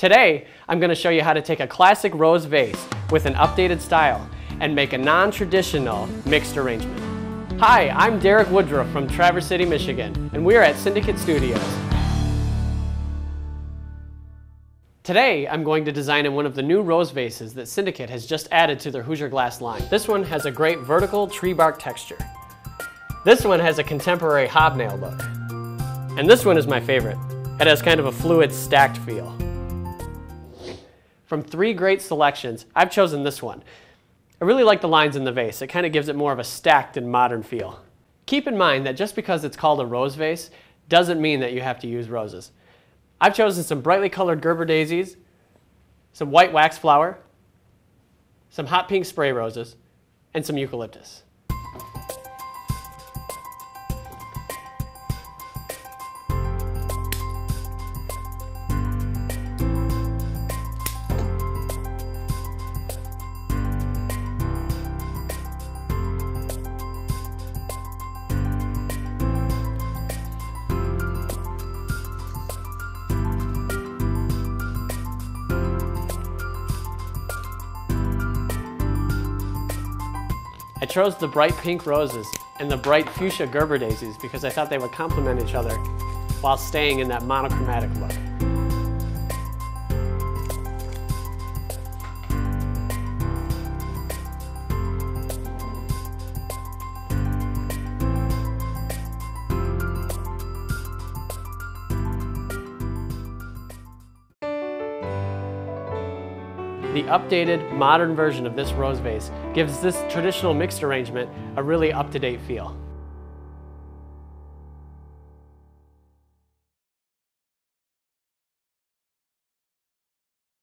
Today, I'm going to show you how to take a classic rose vase with an updated style and make a non-traditional mixed arrangement. Hi, I'm Derek Woodruff from Traverse City, Michigan, and we are at Syndicate Studios. Today, I'm going to design in one of the new rose vases that Syndicate has just added to their Hoosier glass line. This one has a great vertical tree bark texture. This one has a contemporary hobnail look. And this one is my favorite. It has kind of a fluid, stacked feel. From 3 great selections, I've chosen this one. I really like the lines in the vase. It kind of gives it more of a stacked and modern feel. Keep in mind that just because it's called a rose vase doesn't mean that you have to use roses. I've chosen some brightly colored Gerber daisies, some white wax flower, some hot pink spray roses, and some eucalyptus. I chose the bright pink roses and the bright fuchsia Gerber daisies because I thought they would complement each other while staying in that monochromatic look. The updated, modern version of this rose vase gives this traditional mixed arrangement a really up-to-date feel.